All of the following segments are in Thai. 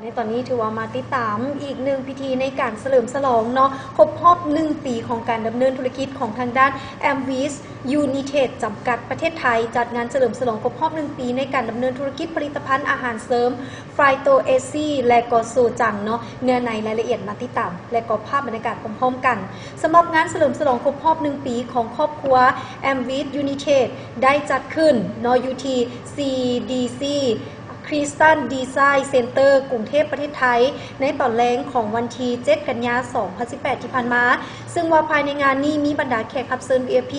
ในตอนนี้ถือว่ามาติดตามอีกหนึ่งพิธีในการเฉลิมฉลองเนาะครบรอบ1 ปีของการดำเนินธุรกิจของทางด้าน Amvis United จำกัดประเทศไทยจัดงานเฉลิมฉลองครบรอบ1 ปีในการดำเนินธุรกิจผลิตภัณฑ์อาหารเสริมไฟโตเอซี่และก็โซจังเนาะเนื้อในรายละเอียดมาติดตามและก็ภาพบรรยากาศพร้อมๆกันสำหรับงานเฉลิมฉลองครบรอบ1 ปีของครอบครัว Amvis United ได้จัดขึ้นเนาะอยู่ที่ CDCคริสตันดีไซน์เซ็นเตอร์กรุงเทพประเทศไทยในตอนแรกของวันที่7 กันยายน 2018 ที่ผ่านมาซึ่งว่าภายในงานนี้มีบรรดาแขกรับเชิญ VIP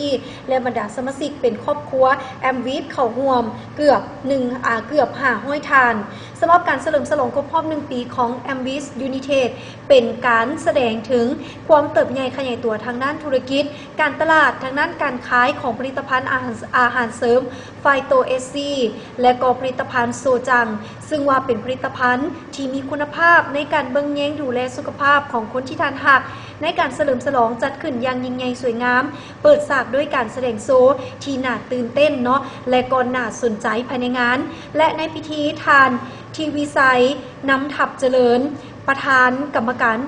และบรรดาสมาชิกเป็นครอบครัวแอมวิทเข้าร่วมเกือบ500 ทานสำหรับการเฉลิมฉลองครบรอบ1 ปีของ Amvis United เป็นการแสดงถึงความเติบโตขยายตัวทางด้านธุรกิจการตลาดทางด้านการขายของผลิตภัณฑ์อาหารเสริมไฟโตเอซีและก็ผลิตภัณฑ์โซจังซึ่งว่าเป็นผลิตภัณฑ์ที่มีคุณภาพในการเบิ่งแยงดูแลสุขภาพของคนที่ทานหักในการเฉลิมฉลองจัดขึ้นอย่างยิ่งใหญ่สวยงามเปิดฉากด้วยการแสดงโชว์ที่น่าตื่นเต้นเนาะและก็น่าสนใจภายในงานและในพิธีทานทีวีไซน้ำทับเจริญประธานกรรมการ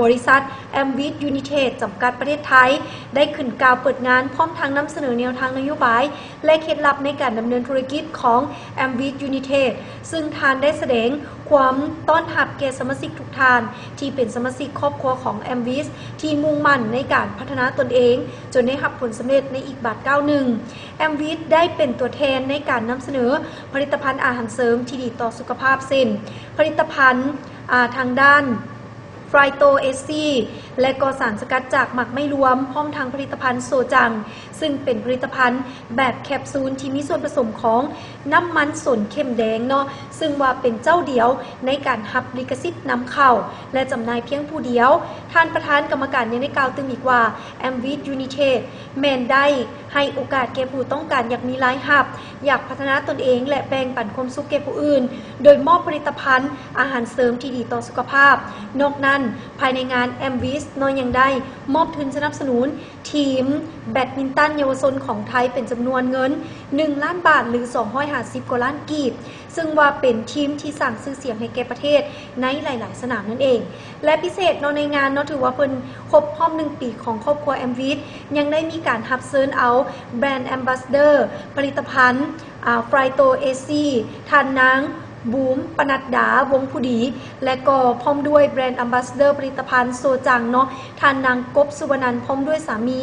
บริษัท Amvis United จำกัดประเทศไทยได้ขึ้นกล่าวเปิดงานพร้อมทางนำเสนอแนวทางนโยบายและเคล็ดลับในการดำเนินธุรกิจของ Amvis United ซึ่งทานได้แสดงความต้อนรับแก่สมาชิกทุกท่านที่เป็นสมาชิกครอบครัวของ Amvis ที่มุ่งมั่นในการพัฒนาตนเองจนได้รับผลสำเร็จในอีกบาทก้าวหนึ่ง Amvis ได้เป็นตัวแทนในการนำเสนอผลิตภัณฑ์อาหารเสริมที่ดีต่อสุขภาพเช่นผลิตภัณฑ์ทางด้านไฟโตเอซีและก็สารสกัดจากหมักไม่รวมพร้อมทางผลิตภัณฑ์โซจังซึ่งเป็นผลิตภัณฑ์แบบแคปซูลที่มีส่วนผสมของน้ำมันสนเข้มแดงเนาะซึ่งว่าเป็นเจ้าเดียวในการหับลิขสิทธิ์นำเข้าและจำหน่ายเพียงผู้เดียวท่านประธานกรรมการยังได้กล่าวถึงอีกว่า Amvis United แมนได้ให้โอกาสแก่ผู้ต้องการอยากมีรายรับอยากพัฒนาตนเองและแบ่งปันความสุขแก่ผู้อื่นโดยมอบผลิตภัณฑ์อาหารเสริมที่ดีต่อสุขภาพนอกนั้นภายในงาน Amvis นอยยังได้มอบทุนสนับสนุนทีมแบดมินตันเยาวชนของไทยเป็นจำนวนเงิน1 ล้านบาทหรือ250 กว่าล้านกีบซึ่งว่าเป็นทีมที่สร้างชื่อเสียงให้แก่ประเทศในหลายๆสนามนั่นเองและพิเศษในงานถือว่าเป็นครบรอบ1 ปีของครอบครัว Amvis ยังได้มีการรับเชิญเอาแบรนด์แอมบาสเดอร์ผลิตภัณฑ์ไฟโตเอซีทานนางบูมปนัดดาวงผู้ดีและก็พร้อมด้วยแบรนด์แอมบาสเดอร์ผลิตภัณฑ์โซจังเนาะทานนางกบสุวรรณพร้อมด้วยสามี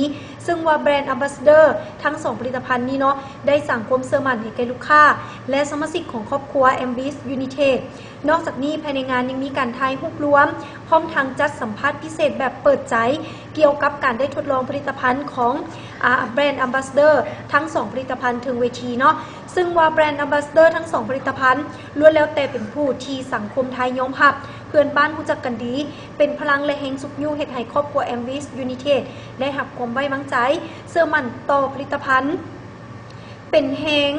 ซึ่งว่าแบรนด์แอมบาสเดอร์ทั้ง2ผลิตภัณฑ์นี้เนาะได้สั่งความเชื่อมั่นให้แก่ลูกค้าและสมาชิกของครอบครัว Amvis United นอกจากนี้ภายในงานยังมีการถ่ายรูปรวมพร้อมทางจัดสัมภาษณ์พิเศษแบบเปิดใจเกี่ยวกับการได้ทดลองผลิตภัณฑ์ของแบรนด์แอมบาสเดอร์ทั้ง2ผลิตภัณฑ์ถึงเวทีเนาะซึ่งว่าแบรนด์แอมบาสเดอร์ทั้ง2ผลิตภัณฑ์ล้วนแล้วแต่เป็นผู้ที่สังคมไทยยอมรับเพื่อนบ้านรู้จักกันดีเป็นพลังและแห่งสุขยูเฮ็ดให้ครอบครัว Amvis United ได้รับความไว้วางใจเชื่อมั่นต่อผลิตภัณฑ์เป็นแห่ง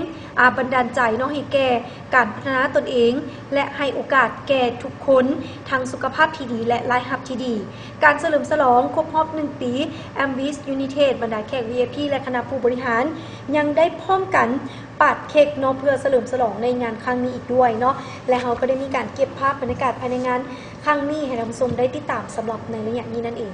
บันดาลใจให้แก่การพัฒนาตนเองและให้โอกาสแก่ทุกคนทางสุขภาพที่ดีและรายรับที่ดีการเฉลิมฉลองครบรอบ1 ปี Amvis United บรรดาแขก VIP และคณะผู้บริหารยังได้พร้อมกันปาดเค้กเพื่อเฉลิมฉลองในงานครั้งนี้อีกด้วยเนาะและเขาก็ได้มีการเก็บภาพบรรยากาศภายในงานครั้งนี้ให้ท่านผู้ชมได้ติดตามสำหรับในระยะนี้นั่นเอง